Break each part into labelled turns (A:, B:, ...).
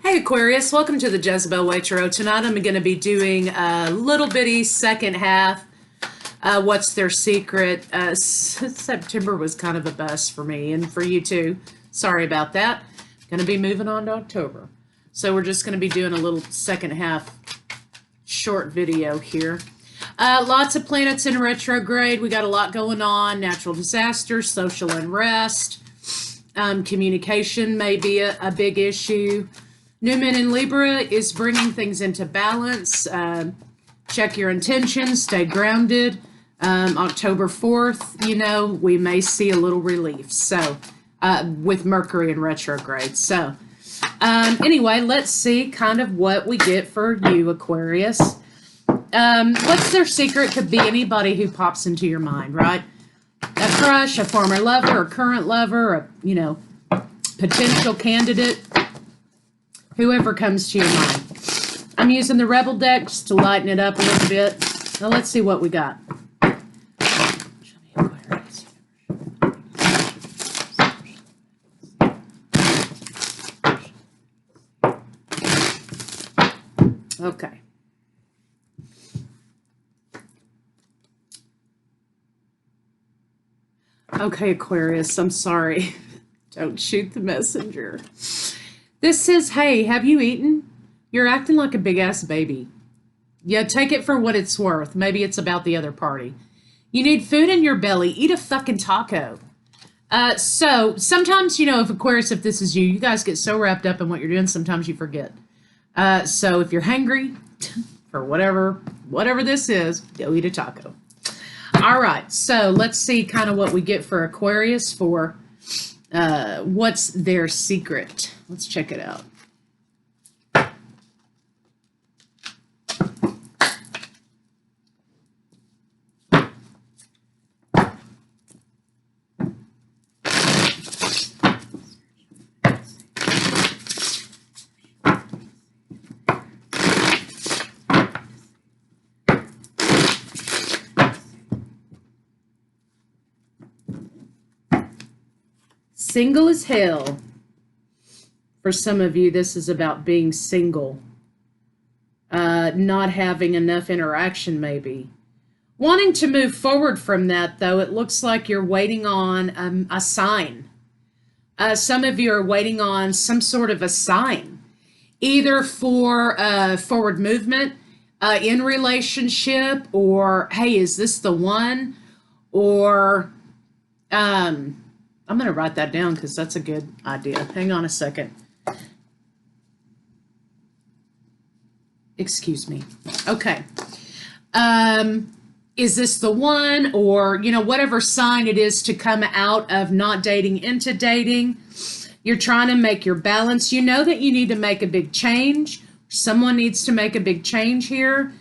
A: Hey Aquarius, welcome to the Jezebel Way Tarot. Tonight I'm going to be doing a little bitty second half. What's their secret? September was kind of a bust for me and for you too. Sorry about that. Going to be moving on to October. So we're just going to be doing a little second half short video here. Lots of planets in retrograde. We got a lot going on. Natural disasters, social unrest, communication may be a big issue. New Moon in Libra is bringing things into balance. Check your intentions, stay grounded. October 4th, you know, we may see a little relief. So, with Mercury in retrograde. So, anyway, let's see kind of what we get for you, Aquarius. What's their secret? Could be anybody who pops into your mind, right? A crush, a former lover, a current lover, a, you know, potential candidate. Whoever comes to your mind. I'm using the Rebel decks to lighten it up a little bit. Now let's see what we got. Okay. Okay, Aquarius, I'm sorry. Don't shoot the messenger. This says, hey, have you eaten? You're acting like a big-ass baby. Yeah, take it for what it's worth. Maybe it's about the other party. You need food in your belly. Eat a fucking taco. So sometimes, you know, if Aquarius, if this is you, you guys get so wrapped up in what you're doing, sometimes you forget. So if you're hungry for whatever this is, go eat a taco. All right, so let's see kind of what we get for Aquarius for what's their secret. Let's check it out. Single as hell. For some of you, this is about being single. Not having enough interaction, maybe. Wanting to move forward from that, though, it looks like you're waiting on a sign. Some of you are waiting on some sort of a sign. Either for forward movement in relationship, or, hey, is this the one? Or, I'm going to write that down because that's a good idea. Hang on a second. Excuse me. Okay. Is this the one? Or, you know, whatever sign it is to come out of not dating into dating. You're trying to make your balance. You know that you need to make a big change. Someone needs to make a big change here.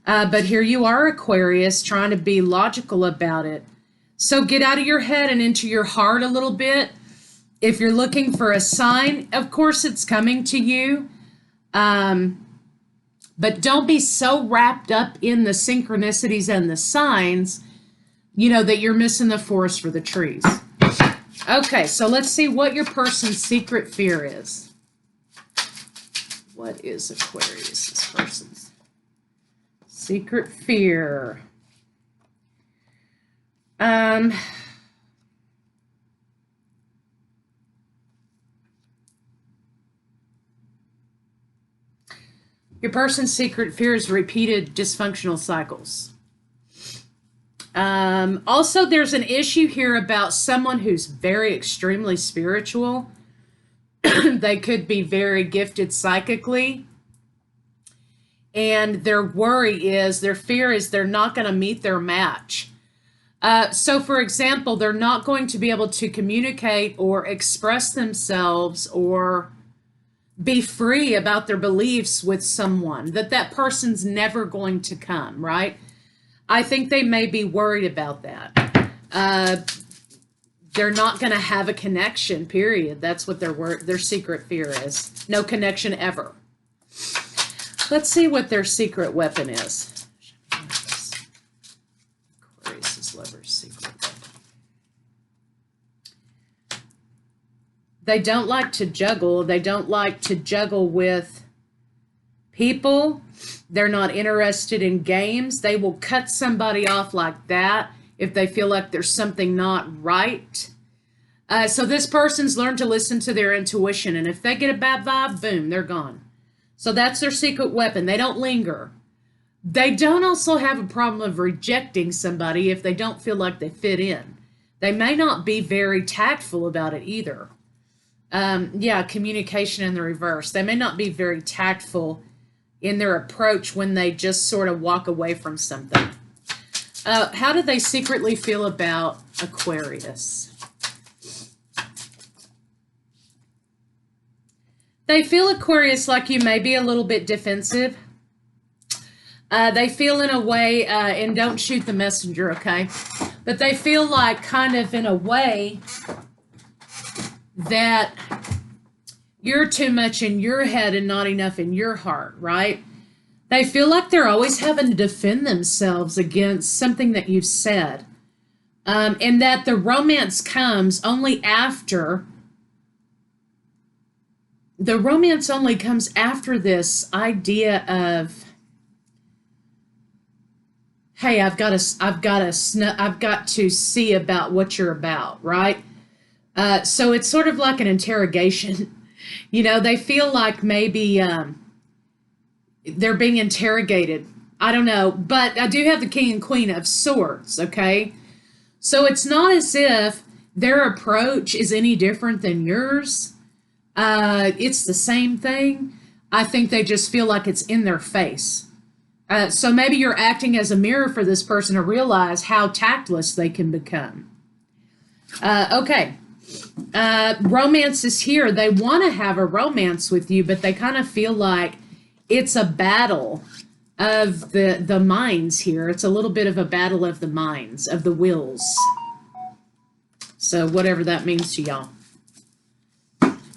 A: But here you are, Aquarius, trying to be logical about it. So get out of your head and into your heart a little bit. If you're looking for a sign, of course it's coming to you. But don't be so wrapped up in the synchronicities and the signs, you know, that you're missing the forest for the trees. Okay, so let's see what your person's secret fear is. What is Aquarius' person's secret fear? Your person's secret fear is repeated dysfunctional cycles. Also, there's an issue here about someone who's very extremely spiritual. They could be very gifted psychically. And their fear is they're not going to meet their match. So, for example, they're not going to be able to communicate or express themselves or be free about their beliefs with someone, that person's never going to come, right? I think they may be worried about that. They're not going to have a connection, period. That's what their secret fear is. No connection ever. Let's see what their secret weapon is. Aquarius' lover's secret weapon. They don't like to juggle. They don't like to juggle with people. They're not interested in games. They will cut somebody off like that if they feel like there's something not right. So this person's learned to listen to their intuition, and if they get a bad vibe, boom, they're gone. So that's their secret weapon. They don't linger. They don't also have a problem of rejecting somebody if they don't feel like they fit in. They may not be very tactful about it either. Yeah, communication in the reverse. They may not be very tactful in their approach when they just sort of walk away from something. How do they secretly feel about Aquarius? They feel Aquarius like you may be a little bit defensive. They feel in a way, and don't shoot the messenger, okay? But they feel like kind of in a way that you're too much in your head and not enough in your heart, right? They feel like they're always having to defend themselves against something that you've said. And that the romance comes only after... The romance only comes after this idea of, hey, I've got to see about what you're about, right? So it's sort of like an interrogation. You know, they feel like maybe they're being interrogated. I don't know, but I do have the King and Queen of Swords, okay? So it's not as if their approach is any different than yours. It's the same thing. I think they just feel like it's in their face. So maybe you're acting as a mirror for this person to realize how tactless they can become. Okay. Romance is here. They want to have a romance with you, but they kind of feel like it's a battle of the minds here. It's a little bit of a battle of the minds, of the wills. So whatever that means to y'all.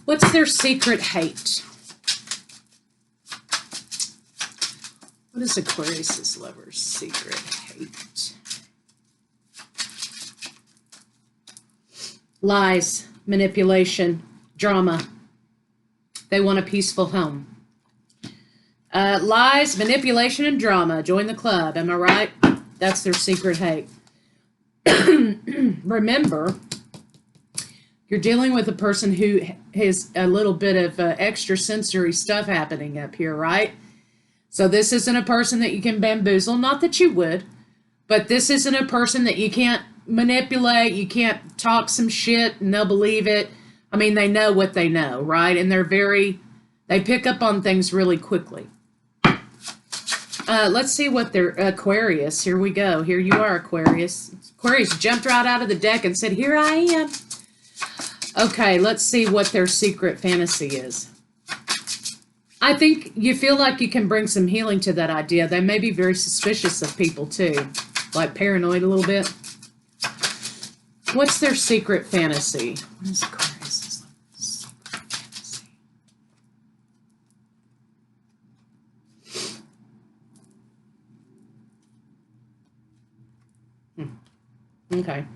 A: What's their secret hate? What is Aquarius's lover's secret hate? Lies, manipulation, drama. They want a peaceful home. Lies, manipulation, and drama. Join the club. Am I right? That's their secret hate. Remember, you're dealing with a person who has a little bit of extrasensory stuff happening up here, right? So this isn't a person that you can bamboozle. Not that you would, but this isn't a person that you can't manipulate. You can't talk some shit and they'll believe it. I mean, they know what they know, right? And they pick up on things really quickly. Let's see what their Aquarius. Here we go. Here you are, Aquarius. Aquarius jumped right out of the deck and said, here I am. Okay, let's see what their secret fantasy is. I think you feel like you can bring some healing to that idea. They may be very suspicious of people too, like paranoid a little bit. What's their secret fantasy? What is Aquarius' secret fantasy? Okay.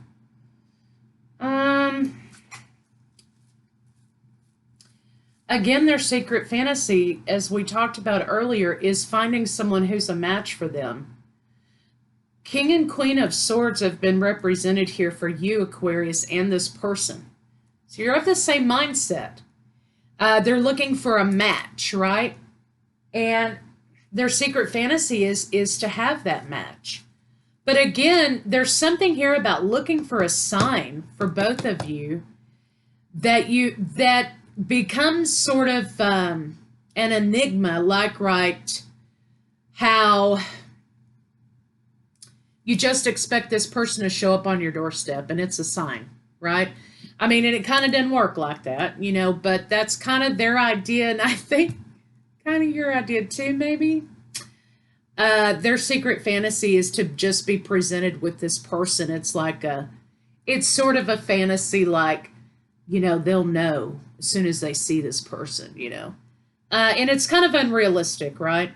A: Again, their secret fantasy, as we talked about earlier, is finding someone who's a match for them. King and Queen of Swords have been represented here for you, Aquarius, and this person. So you're of the same mindset. They're looking for a match, right? And their secret fantasy is to have that match. But again, there's something here about looking for a sign for both of you that becomes sort of an enigma, like, right, how you just expect this person to show up on your doorstep and it's a sign, right? I mean, and it kind of doesn't work like that, you know, but that's kind of their idea, and I think kind of your idea too, maybe. Their secret fantasy is to just be presented with this person. It's like it's sort of a fantasy, like, you know, they'll know as soon as they see this person, you know. And it's kind of unrealistic, right?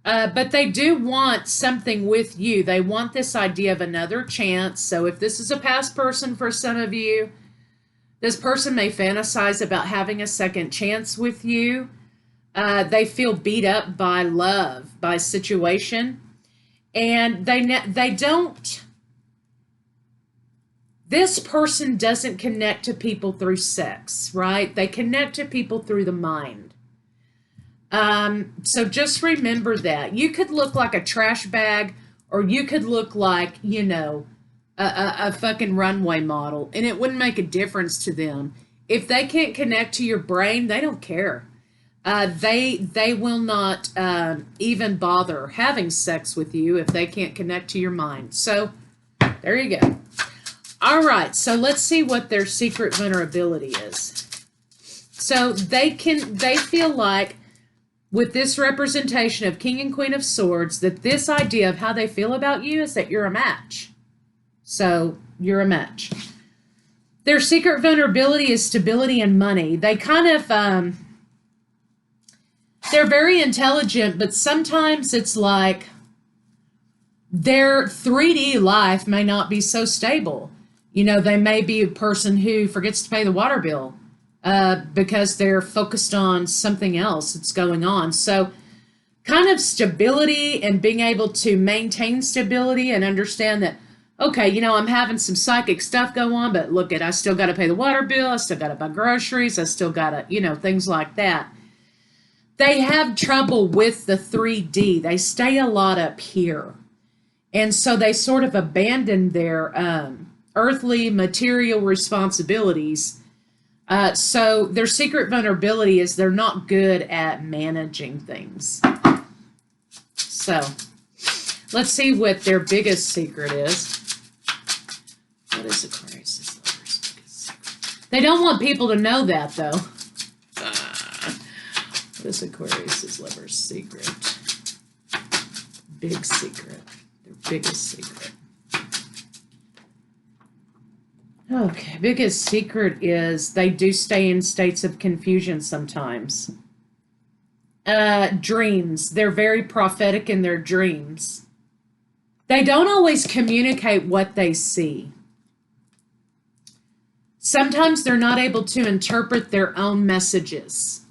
A: But they do want something with you. They want this idea of another chance. So if this is a past person for some of you, This person may fantasize about having a second chance with you. They feel beat up by love, by situation, and they don't. This person doesn't connect to people through sex, right? They connect to people through the mind. So just remember that. You could look like a trash bag, or you could look like, you know, a fucking runway model, and it wouldn't make a difference to them. If they can't connect to your brain, they don't care. They will not even bother having sex with you if they can't connect to your mind. So there you go. All right, so let's see what their secret vulnerability is. So they feel like, with this representation of King and Queen of Swords, that this idea of how they feel about you is that you're a match. So you're a match. Their secret vulnerability is stability and money. They kind of, they're very intelligent, but sometimes it's like their 3D life may not be so stable. You know, they may be a person who forgets to pay the water bill because they're focused on something else that's going on. So kind of stability and being able to maintain stability and understand that, okay, you know, I'm having some psychic stuff go on, but look, I still got to pay the water bill. I still got to buy groceries. I still got to, you know, things like that. They have trouble with the 3D. They stay a lot up here. And so they sort of abandon their earthly material responsibilities. So their secret vulnerability is they're not good at managing things. So let's see what their biggest secret is. What is Aquarius' lover's biggest secret? They don't want people to know that, though. What is Aquarius' lover's secret? Big secret. Their biggest secret. Okay, biggest secret is they do stay in states of confusion sometimes. Dreams. They're very prophetic in their dreams. They don't always communicate what they see. Sometimes they're not able to interpret their own messages.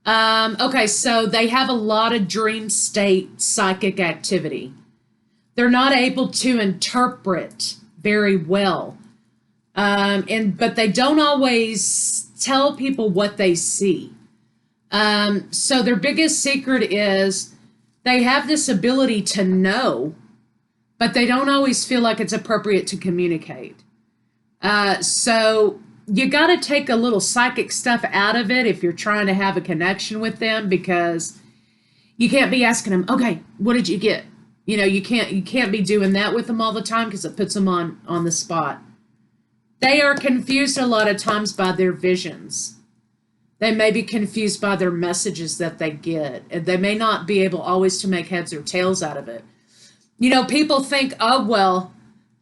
A: Okay, so they have a lot of dream state psychic activity. They're not able to interpret very well. But they don't always tell people what they see. So their biggest secret is they have this ability to know, but they don't always feel like it's appropriate to communicate. So you got to take a little psychic stuff out of it if you're trying to have a connection with them, because you can't be asking them, okay, what did you get? You know, you can't be doing that with them all the time because it puts them on the spot. They are confused a lot of times by their visions. They may be confused by their messages that they get. And they may not be able always to make heads or tails out of it. You know, people think, oh, well,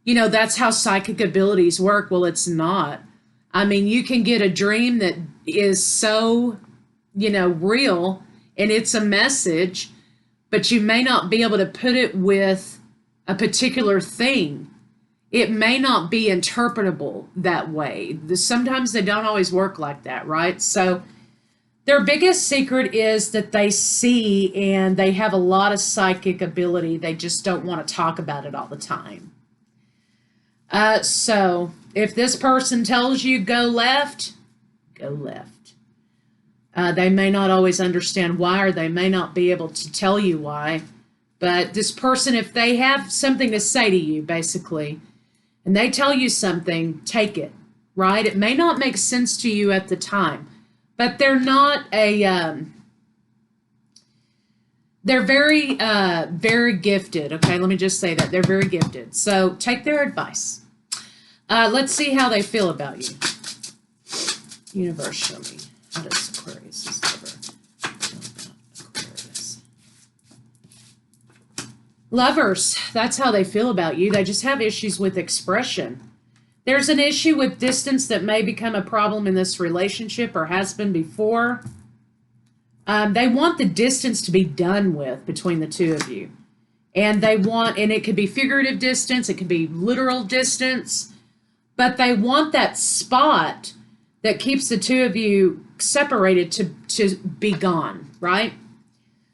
A: you know, that's how psychic abilities work. Well, it's not. I mean, you can get a dream that is so, you know, real, and it's a message, but you may not be able to put it with a particular thing. It may not be interpretable that way. Sometimes they don't always work like that, right? So their biggest secret is that they see and they have a lot of psychic ability. They just don't want to talk about it all the time. So if this person tells you go left, go left. They may not always understand why, or they may not be able to tell you why. But this person, if they have something to say to you, basically, and they tell you something, take it, right? It may not make sense to you at the time, but they're not they're very, very gifted. Okay, let me just say that. They're very gifted. So take their advice. Let's see how they feel about you. Universe, show me. How does Aquarius' lover feel about Aquarius? Lovers, that's how they feel about you. They just have issues with expression. There's an issue with distance that may become a problem in this relationship or has been before. They want the distance to be done with between the two of you. And they want, and it could be figurative distance, it could be literal distance. but they want that spot that keeps the two of you separated to be gone, right?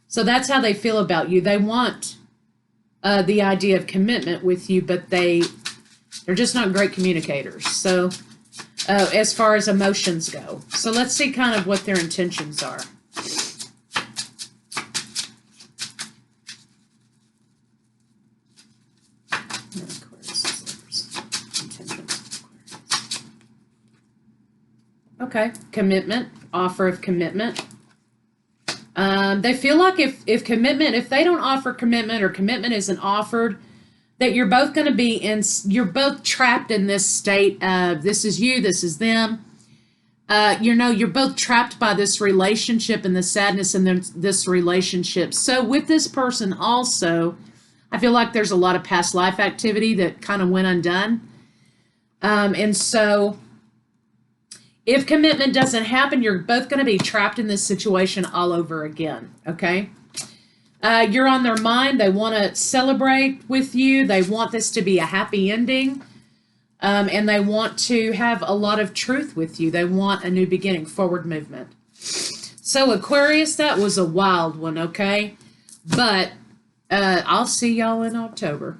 A: So that's how they feel about you. They want the idea of commitment with you, but they're just not great communicators. So as far as emotions go. So let's see kind of what their intentions are. Okay, commitment, offer of commitment. They feel like if commitment, if they don't offer commitment or commitment isn't offered, that you're both going to be you're both trapped in this state of this is you, this is them. You're both trapped by this relationship and the sadness in this relationship. So with this person also, I feel like there's a lot of past life activity that kind of went undone. And so if commitment doesn't happen, you're both going to be trapped in this situation all over again, okay? You're on their mind. They want to celebrate with you. They want this to be a happy ending. And they want to have a lot of truth with you. They want a new beginning, forward movement. So Aquarius, that was a wild one, okay? But I'll see y'all in October.